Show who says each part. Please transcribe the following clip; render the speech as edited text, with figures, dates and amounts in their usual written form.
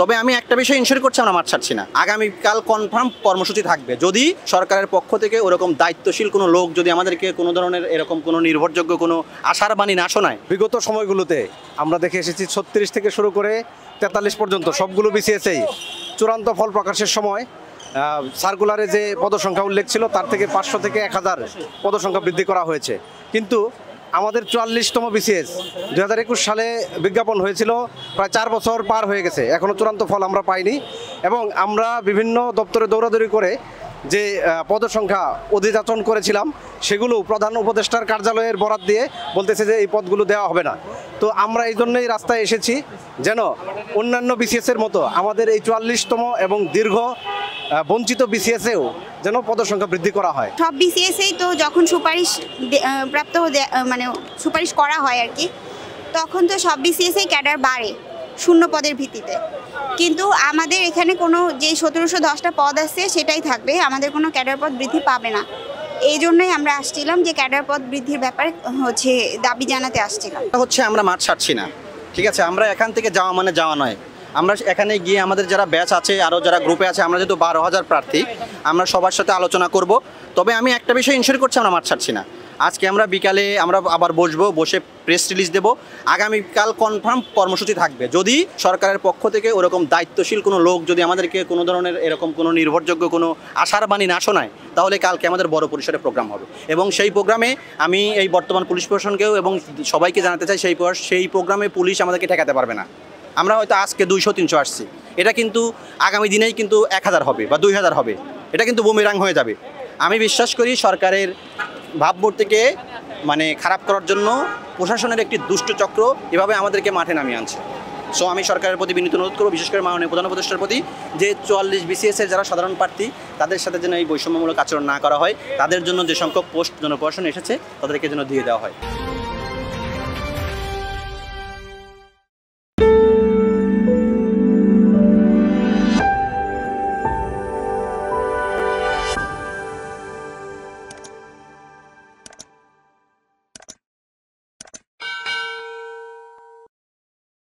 Speaker 1: তবে আমি একটা বিষয় ইনশিওর করছি, আমরা মাঠ ছাড়ছি না। আগামীকাল কনফার্ম কর্মসূচি থাকবে। যদি সরকারের পক্ষ থেকে ওরকম দায়িত্বশীল কোনো লোক যদি আমাদেরকে কোনো ধরনের এরকম কোনো নির্ভরযোগ্য কোনো আশার বাণী না শোনায়।
Speaker 2: বিগত সময়গুলোতে আমরা দেখে এসেছি 36 থেকে শুরু করে 43 পর্যন্ত সবগুলো বিসিএসই চূড়ান্ত ফল প্রকাশের সময় সার্কুলারে যে পদসংখ্যা উল্লেখ ছিল তার থেকে 500 থেকে 1000 পদসংখ্যা বৃদ্ধি করা হয়েছে। কিন্তু আমাদের 44তম বিসিএস 2021 সালে বিজ্ঞাপন হয়েছিল, প্রায় 4 বছর পার হয়ে গেছে, এখনও চূড়ান্ত ফল আমরা পাইনি। এবং আমরা বিভিন্ন দপ্তরে দৌড়াদৌড়ি করে যে পদসংখ্যা অধিযাচন করেছিলাম সেগুলো প্রধান উপদেষ্টার কার্যালয়ের বরাত দিয়ে বলতেছে যে এই পদগুলো দেওয়া হবে না। তো আমরা এই জন্যই রাস্তায় এসেছি যেন অন্যান্য বিসিএসের মতো আমাদের এই 44তম এবং দীর্ঘ বঞ্চিত বিসিএসেও যেন পদসংখ্যা বৃদ্ধি করা হয়।
Speaker 3: সব বিসিএসেই তো যখন সুপারিশ প্রাপ্ত মানে সুপারিশ করা হয় আর কি, তখন তো সব বিসিএসেই ক্যাডার বাড়ে শূন্য পদের ভিত্তিতে। কিন্তু আমাদের এখানে কোনো যে 1710টা পদ আছে সেটাই থাকবে, আমাদের কোনো ক্যাডার পদ বৃদ্ধি পাবে না। এই জন্যই আমরা আসছিলাম যে ক্যাডার পদ বৃদ্ধির ব্যাপারে দাবি জানাতে আসছিলাম।
Speaker 1: আমরা মাঠ ছাড়ছি না, ঠিক আছে? আমরা এখান থেকে যাওয়া মানে যাওয়া নয়। আমরা এখানে গিয়ে আমাদের যারা ব্যাচ আছে, আরও যারা গ্রুপে আছে, আমরা যেহেতু 12,000 প্রার্থী, আমরা সবার সাথে আলোচনা করব। তবে আমি একটা বিষয় ইনশিওর করছি, আমরা মাঠ ছাড়ছি না। আজকে আমরা বিকালে আমরা আবার বসে প্রেস রিলিজ দেব। আগামীকাল কনফার্ম কর্মসূচি থাকবে। যদি সরকারের পক্ষ থেকে ওরকম দায়িত্বশীল কোনো লোক যদি আমাদেরকে কোনো ধরনের এরকম কোনো নির্ভরযোগ্য কোনো আশার বাণী না শোনায়, তাহলে কালকে আমাদের বড় পরিসরে প্রোগ্রাম হবে। এবং সেই প্রোগ্রামে আমি এই বর্তমান পুলিশ প্রশাসনকেও এবং সবাইকে জানাতে চাই, সেই প্রোগ্রামে পুলিশ আমাদেরকে ঠেকাতে পারবে না। আমরা হয়তো আজকে 200-300 আসছি, এটা কিন্তু আগামী দিনেই কিন্তু 1000 হবে বা 2000 হবে, এটা কিন্তু বুমেরাং হয়ে যাবে। আমি বিশ্বাস করি সরকারের ভাবমূর্তিকে মানে খারাপ করার জন্য প্রশাসনের একটি দুষ্ট চক্র এভাবে আমাদেরকে মাঠে নামিয়ে আনছে। সো আমি সরকারের প্রতি বিনীত অনুরোধ করব, বিশেষ করে মাননীয় প্রধান উপদেষ্টার প্রতি, যে 44 বিসিএসের যারা সাধারণ প্রার্থী তাদের সাথে যেন এই বৈষম্যমূলক আচরণ না করা হয়। তাদের জন্য যে সংখ্যক পোস্ট জনপ্রশাসনে এসেছে তাদেরকে যেন দিয়ে দেওয়া হয়।